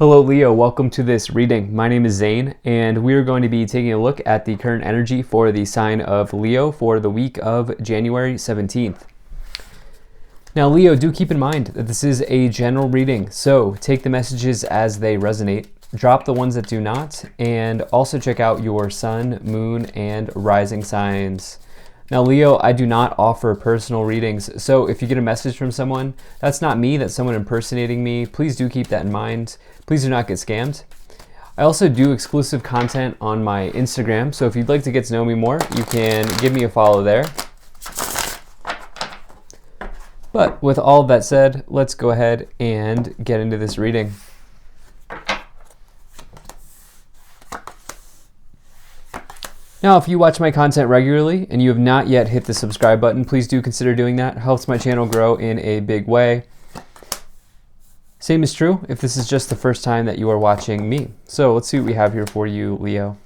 Hello Leo, welcome to this reading. My name is Zane and we're going to be taking a look at the current energy for the sign of Leo for the week of January 17th. Now Leo, do keep in mind that this is a general reading, so take the messages as they resonate, drop the ones that do not, and also check out your sun, moon, and rising signs. Now Leo, I do not offer personal readings, so if you get a message from someone, that's not me, that's someone impersonating me. Please do keep that in mind. Please do not get scammed. I also do exclusive content on my Instagram, so if you'd like to get to know me more, you can give me a follow there. But with all of that said, let's go ahead and get into this reading. Now, if you watch my content regularly and you have not yet hit the subscribe button, please do consider doing that. It helps my channel grow in a big way. Same is true if this is just the first time that you are watching me. So let's see what we have here for you, Leo.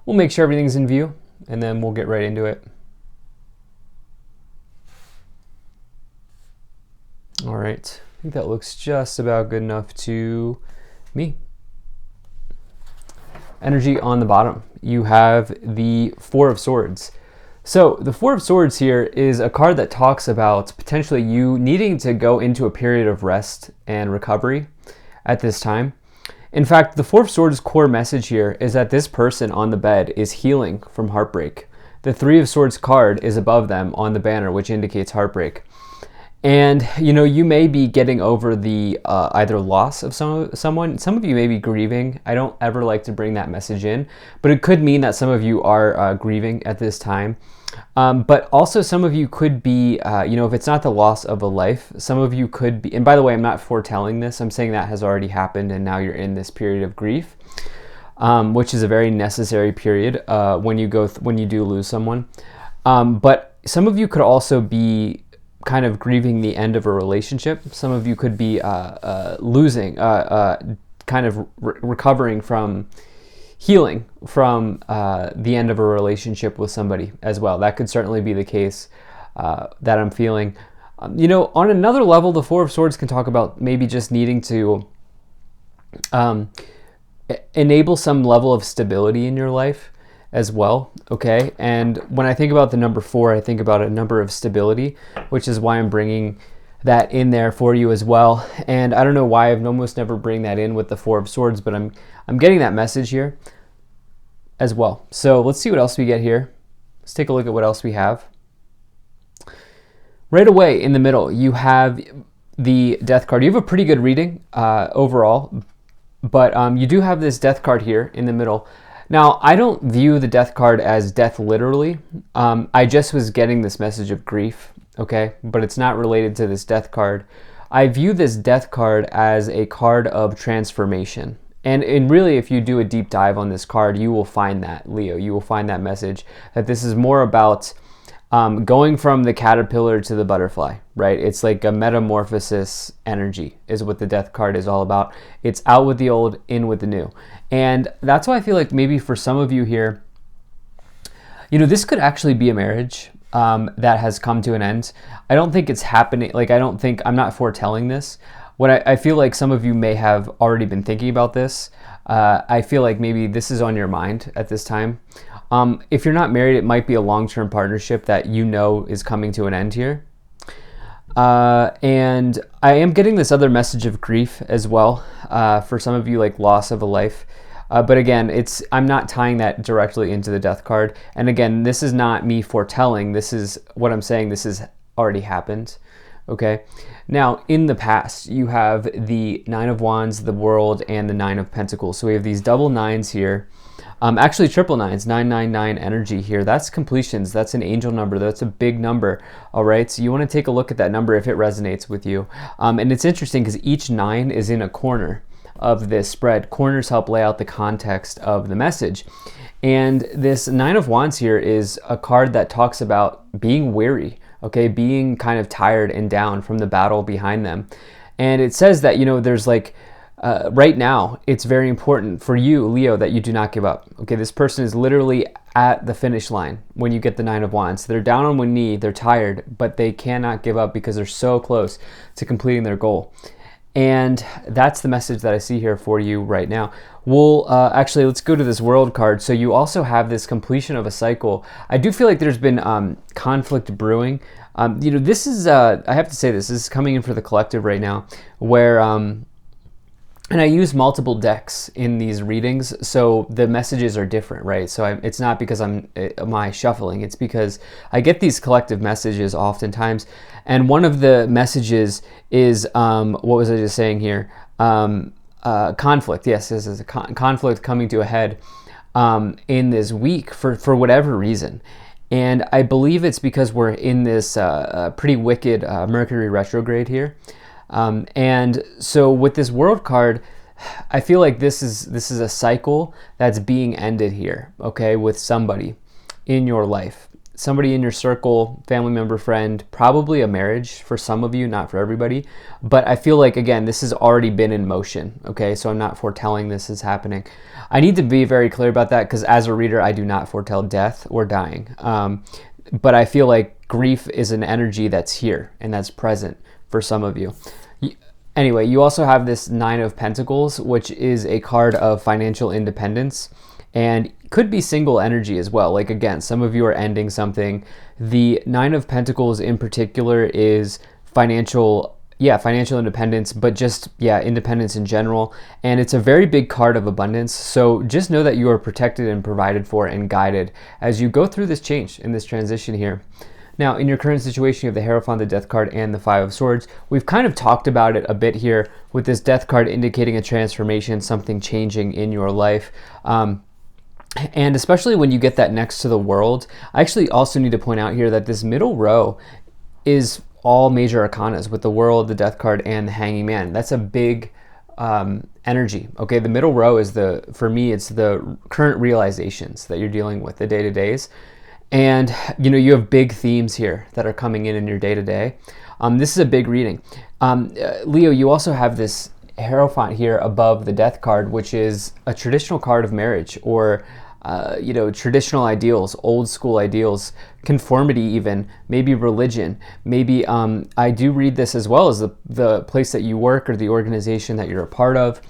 We'll make sure everything's in view and then we'll get right into it. All right, I think that looks just about good enough to me. Energy on the bottom, you have the Four of Swords. So the Four of Swords here is a card that talks about potentially you needing to go into a period of rest and recovery at this time. In fact, the Four of Swords core message here is that this person on the bed is healing from heartbreak. The Three of Swords card is above them on the banner, which indicates heartbreak. And, you know, you may be getting over the either loss of someone. Some of you may be grieving. I don't ever like to bring that message in, but it could mean that some of you are grieving at this time. But also some of you could be, you know, if it's not the loss of a life, some of you could be, and by the way, I'm not foretelling this. I'm saying that has already happened and now you're in this period of grief, which is a very necessary period when you do lose someone. But some of you could also be kind of grieving the end of a relationship. Some of you could be losing, kind of recovering from healing from the end of a relationship with somebody as well. That could certainly be the case that I'm feeling. You know, on another level, the Four of Swords can talk about maybe just needing to enable some level of stability in your life as well, okay? And when I think about the number 4, I think about a number of stability, which is why I'm bringing that in there for you as well. And I don't know why I've almost never bring that in with the Four of Swords, but I'm getting that message here as well. So let's see what else we get here. Let's take a look at what else we have. Right away in the middle, you have the Death card. You have a pretty good reading overall, but you do have this Death card here in the middle. Now, I don't view the Death card as death literally. I just was getting this message of grief, okay? But it's not related to this Death card. I view this Death card as a card of transformation. And really, if you do a deep dive on this card, you will find that, Leo. You will find that message, that this is more about going from the caterpillar to the butterfly, right? It's like a metamorphosis energy is what the Death card is all about. It's out with the old, in with the new. And that's why I feel like maybe for some of you here, you know, this could actually be a marriage that has come to an end. I don't think it's happening. Like, I'm not foretelling this. What I feel like some of you may have already been thinking about this. I feel like maybe this is on your mind at this time. If you're not married, it might be a long-term partnership that you know is coming to an end here. And I am getting this other message of grief as well, for some of you, like loss of a life. But again, I'm not tying that directly into the Death card. And again, this is not me foretelling. This is what I'm saying. This has already happened. Okay. Now, in the past, you have the Nine of Wands, the World, and the Nine of Pentacles. So we have these double nines here. Actually, triple nines, 999 energy here. That's completions. That's an angel number. That's a big number. All right. So you want to take a look at that number if it resonates with you. And it's interesting because each 9 is in a corner of this spread. Corners help lay out the context of the message. And this Nine of Wands here is a card that talks about being weary, okay, being kind of tired and down from the battle behind them. And it says that, you know, there's like, right now, it's very important for you, Leo, that you do not give up. Okay, this person is literally at the finish line when you get the Nine of Wands. They're down on one knee, they're tired, but they cannot give up because they're so close to completing their goal. And that's the message that I see here for you right now. We'll actually, let's go to this world card. So you also have this completion of a cycle. I do feel like there's been conflict brewing. This is, I have to say this is coming in for the collective right now, where, and I use multiple decks in these readings, so the messages are different, right? So it's not because I'm shuffling, it's because I get these collective messages oftentimes. And one of the messages is, what was I just saying here? Conflict. Yes, this is a conflict coming to a head in this week for whatever reason. And I believe it's because we're in this pretty wicked Mercury retrograde here. And so with this world card, I feel like this is a cycle that's being ended here, okay, with somebody in your life, somebody in your circle, family member, friend, probably a marriage for some of you, not for everybody. But I feel like, again, this has already been in motion, okay, so I'm not foretelling this is happening. I need to be very clear about that because as a reader, I do not foretell death or dying. But I feel like grief is an energy that's here and that's present for some of you. Anyway, you also have this Nine of Pentacles, which is a card of financial independence and could be single energy as well. Like, again, some of you are ending something. The Nine of Pentacles in particular is financial independence, but just, independence in general. And it's a very big card of abundance. So just know that you are protected and provided for and guided as you go through this change in this transition here. Now, in your current situation, you have the Hierophant, the Death card, and the Five of Swords. We've kind of talked about it a bit here with this Death card indicating a transformation, something changing in your life. And especially when you get that next to the World, I actually also need to point out here that this middle row is all major arcanas with the World, the Death card, and the Hanging Man. That's a big energy. Okay, the middle row is for me, it's the current realizations that you're dealing with, the day-to-days. And, you have big themes here that are coming in your day-to-day. This is a big reading. Leo, you also have this Hierophant here above the Death card, which is a traditional card of marriage or, traditional ideals, old school ideals, conformity even, maybe religion. Maybe I do read this as well as the place that you work or the organization that you're a part of.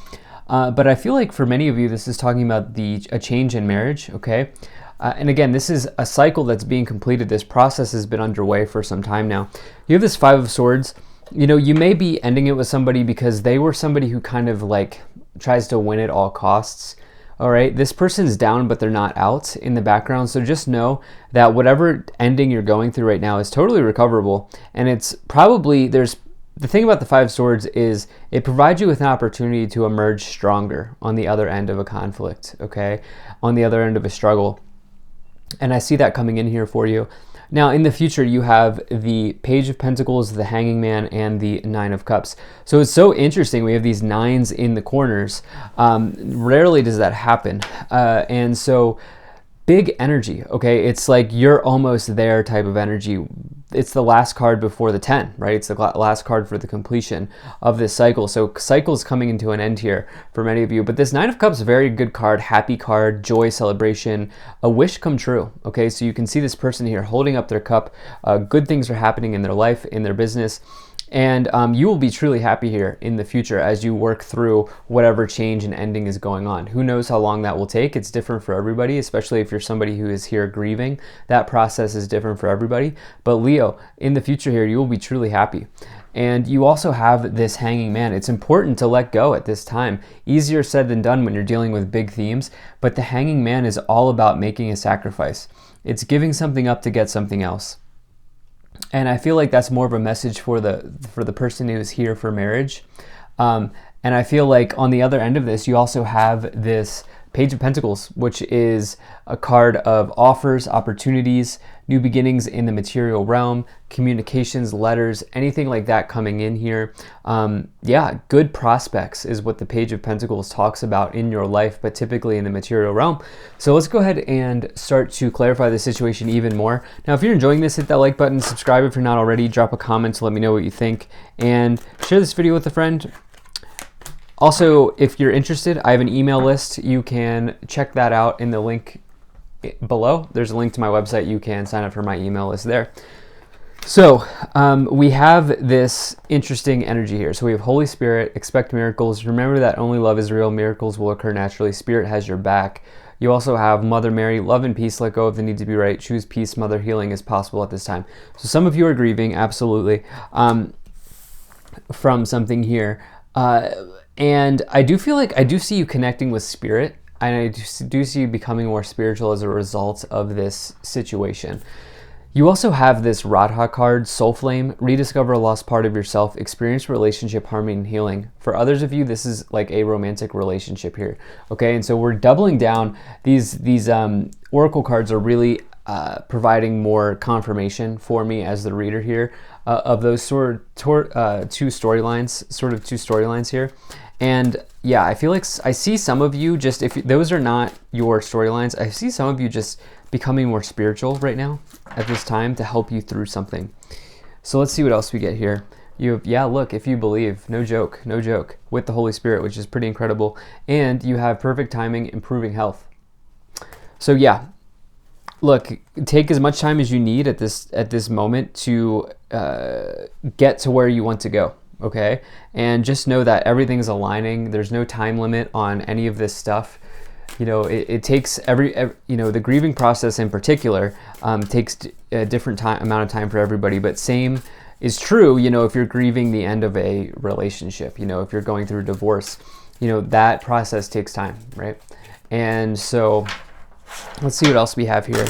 But I feel like for many of you, this is talking about a change in marriage, okay? And again, this is a cycle that's being completed. This process has been underway for some time now. You have this Five of Swords. You may be ending it with somebody because they were somebody who kind of like tries to win at all costs. All right, this person's down, but they're not out in the background. So just know that whatever ending you're going through right now is totally recoverable. And it's probably, the thing about the Five of Swords is it provides you with an opportunity to emerge stronger on the other end of a conflict, okay? On the other end of a struggle. And I see that coming in here for you. Now, in the future, you have the Page of Pentacles, the Hanging Man, and the Nine of Cups. So it's so interesting. We have these nines in the corners. Rarely does that happen. And so big energy, okay? It's like you're almost there type of energy. It's the last card before the 10, right? It's the last card for the completion of this cycle. So cycle's coming into an end here for many of you. But this Nine of Cups, very good card, happy card, joy, celebration, a wish come true, okay? So you can see this person here holding up their cup. Good things are happening in their life, in their business. And you will be truly happy here in the future as you work through whatever change and ending is going on. Who knows how long that will take? It's different for everybody, especially if you're somebody who is here grieving. That process is different for everybody. But Leo, in the future here, you will be truly happy. And you also have this Hanging Man. It's important to let go at this time. Easier said than done when you're dealing with big themes, but the Hanging Man is all about making a sacrifice. It's giving something up to get something else. And I feel like that's more of a message for the person who is here for marriage. And I feel like on the other end of this, you also have this Page of Pentacles, which is a card of offers, opportunities, new beginnings in the material realm, communications, letters, anything like that coming in here. Good prospects is what the Page of Pentacles talks about in your life, but typically in the material realm. So let's go ahead and start to clarify the situation even more. Now, if you're enjoying this, hit that like button, subscribe if you're not already, drop a comment to let me know what you think, and share this video with a friend. Also, if you're interested, I have an email list. You can check that out in the link below. There's a link to my website. You can sign up for my email list there. So we have this interesting energy here. So we have Holy Spirit, expect miracles. Remember that only love is real. Miracles will occur naturally. Spirit has your back. You also have Mother Mary, love and peace, let go of the need to be right. Choose peace, Mother, healing is possible at this time. So some of you are grieving, absolutely, from something here. And I do feel like I do see you connecting with Spirit, and I do see you becoming more spiritual as a result of this situation. You also have this Radha card, Soul Flame, rediscover a lost part of yourself, experience relationship harmony and healing. For others of you, this is like a romantic relationship here, okay? And so we're doubling down. These oracle cards are really providing more confirmation for me as the reader here of those two storylines here. And yeah, I feel like I see some of you just, if those are not your storylines, I see some of you just becoming more spiritual right now at this time to help you through something. So let's see what else we get here. You have, yeah, look, if you believe, no joke, with the Holy Spirit, which is pretty incredible. And you have perfect timing, improving health. So yeah, look, take as much time as you need at this moment to get to where you want to go. Okay, and just know that everything's aligning. There's no time limit on any of this stuff. You know, it takes the grieving process in particular takes a different amount of time for everybody, but same is true, if you're grieving the end of a relationship, if you're going through divorce, that process takes time, right? And so let's see what else we have here.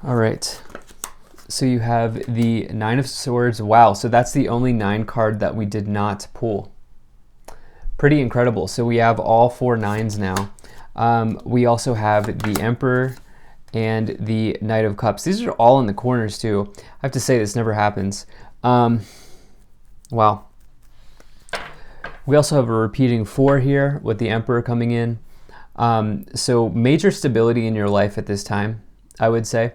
All right. So you have the Nine of Swords. Wow, so that's the only 9 card that we did not pull. Pretty incredible. So we have all 4 9s now. We also have the Emperor and the Knight of Cups. These are all in the corners too. I have to say, this never happens. Wow. We also have a repeating 4 here with the Emperor coming in. So major stability in your life at this time, I would say.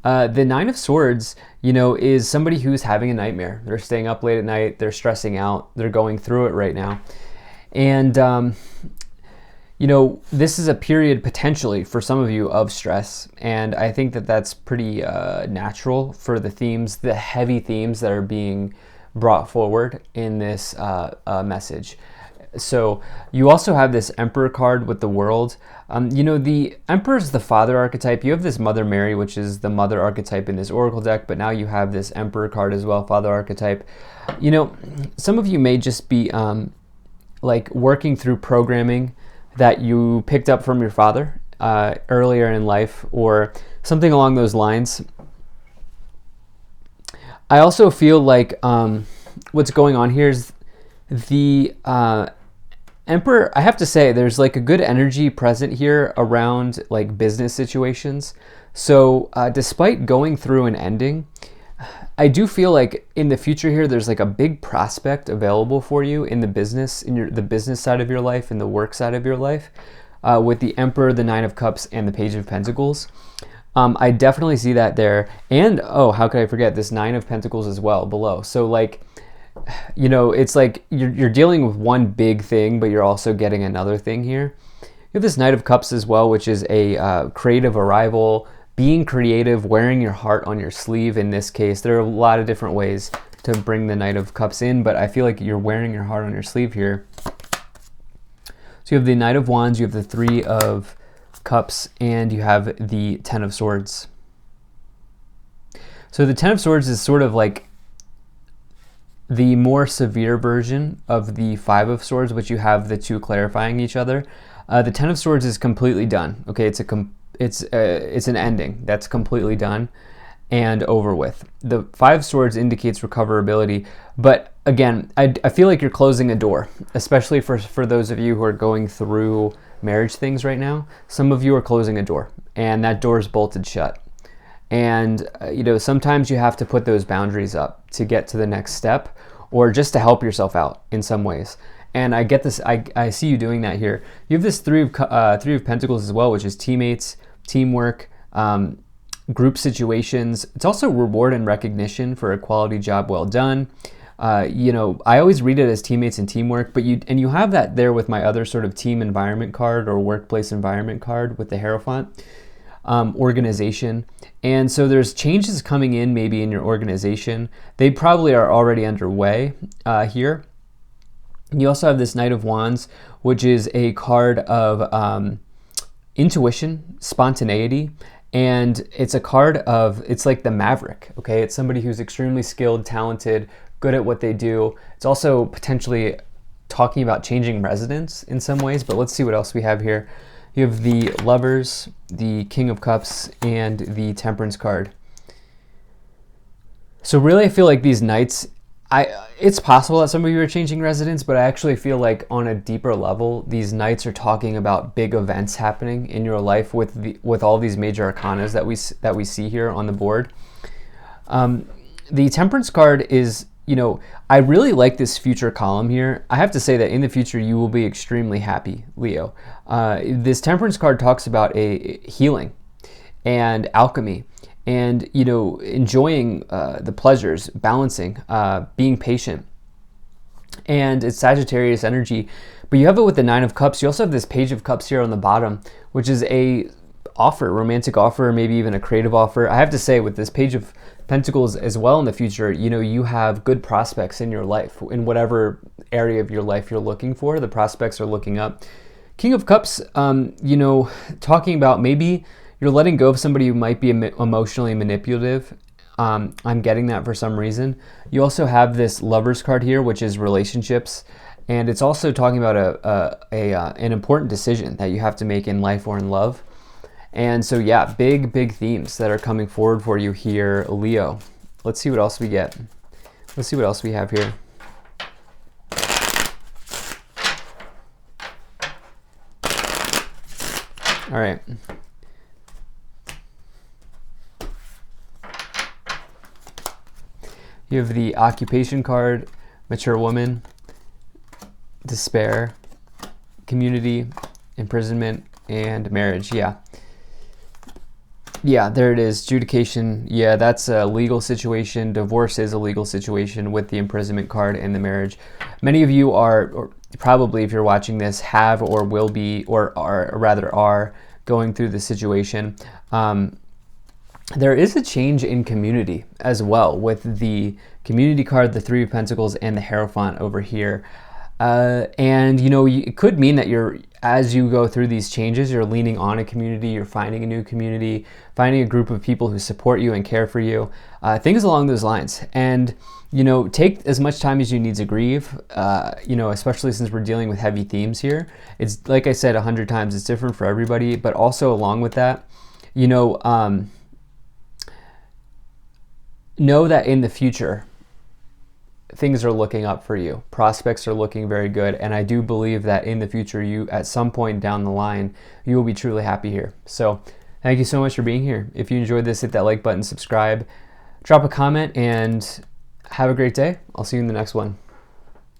The Nine of Swords, is somebody who's having a nightmare. They're staying up late at night. They're stressing out. They're going through it right now. And, this is a period potentially for some of you of stress. And I think that that's pretty natural for the themes, the heavy themes that are being brought forward in this message. So you also have this Emperor card with the World. The Emperor is the father archetype. You have this Mother Mary, which is the mother archetype in this Oracle deck, but now you have this Emperor card as well, father archetype. Some of you may just be working through programming that you picked up from your father earlier in life or something along those lines. I also feel like what's going on here is the Emperor, I have to say, there's a good energy present here around business situations. So despite going through an ending, I do feel like in the future here, there's a big prospect available for you in the business, the business side of your life and the work side of your life with the Emperor, the Nine of Cups, and the Page of Pentacles. I definitely see that there. And, oh, how could I forget this Nine of Pentacles as well below. So it's you're dealing with one big thing, but you're also getting another thing here. You have this Knight of Cups as well, which is a creative arrival, being creative, wearing your heart on your sleeve in this case. There are a lot of different ways to bring the Knight of Cups in, but I feel like you're wearing your heart on your sleeve here. So you have the Knight of Wands, you have the Three of Cups, and you have the Ten of Swords. So the Ten of Swords is sort of the more severe version of the Five of Swords, which you have the two clarifying each other. The Ten of Swords is completely done. Okay, it's an ending that's completely done and over with. The Five of Swords indicates recoverability, but again, I feel like you're closing a door, especially for those of you who are going through marriage things right now. Some of you are closing a door, and that door is bolted shut. And, sometimes you have to put those boundaries up to get to the next step or just to help yourself out in some ways. And I get this, I see you doing that here. You have this Three of Pentacles as well, which is teammates, teamwork, group situations. It's also reward and recognition for a quality job well done. I always read it as teammates and teamwork, but you have that there with my other sort of team environment card or workplace environment card with the Hierophant, organization. And so there's changes coming in maybe in your organization. They probably are already underway here. You also have this Knight of Wands, which is a card of intuition, spontaneity, and it's a card of, it's like the maverick, okay? It's somebody who's extremely skilled, talented, good at what they do. It's also potentially talking about changing residence in some ways, but let's see what else we have here. You have the Lovers, the King of Cups, and the Temperance card. So really, I feel like these Knights, it's possible that some of you are changing residence, but I actually feel like on a deeper level, these Knights are talking about big events happening in your life with all these major arcanas that we see here on the board. The Temperance card is, I really like this future column here. I have to say that in the future, you will be extremely happy, Leo. This Temperance card talks about a healing and alchemy, and enjoying the pleasures, balancing, being patient, and it's Sagittarius energy. But you have it with the Nine of Cups. You also have this Page of Cups here on the bottom, which is a romantic offer, maybe even a creative offer. I have to say, with this Page of Pentacles as well in the future, you have good prospects in your life, in whatever area of your life you're looking for. The prospects are looking up. King of Cups, talking about maybe you're letting go of somebody who might be emotionally manipulative. I'm getting that for some reason. You also have this Lovers card here, which is relationships. And it's also talking about an important decision that you have to make in life or in love. And so, yeah, big themes that are coming forward for you here, Leo. Let's see what else we get. Let's see what else we have here. All right. You have the Occupation card, Mature Woman, Despair, Community, Imprisonment, and Marriage. Yeah, there it is. Adjudication. Yeah, that's a legal situation. Divorce is a legal situation with the Imprisonment card and the Marriage. Many of you are, or probably if you're watching this, have or will be, or are going through the situation. There is a change in community as well with the Community card, the Three of Pentacles, and the Hierophant over here. And it could mean that as you go through these changes, you're leaning on a community, you're finding a new community, finding a group of people who support you and care for you, things along those lines. And take as much time as you need to grieve, especially since we're dealing with heavy themes here. It's like I said 100 times, it's different for everybody, but also along with that, know that in the future, things are looking up for you. Prospects are looking very good. And I do believe that in the future, at some point down the line, you will be truly happy here. So thank you so much for being here. If you enjoyed this, hit that like button, subscribe, drop a comment, and have a great day. I'll see you in the next one.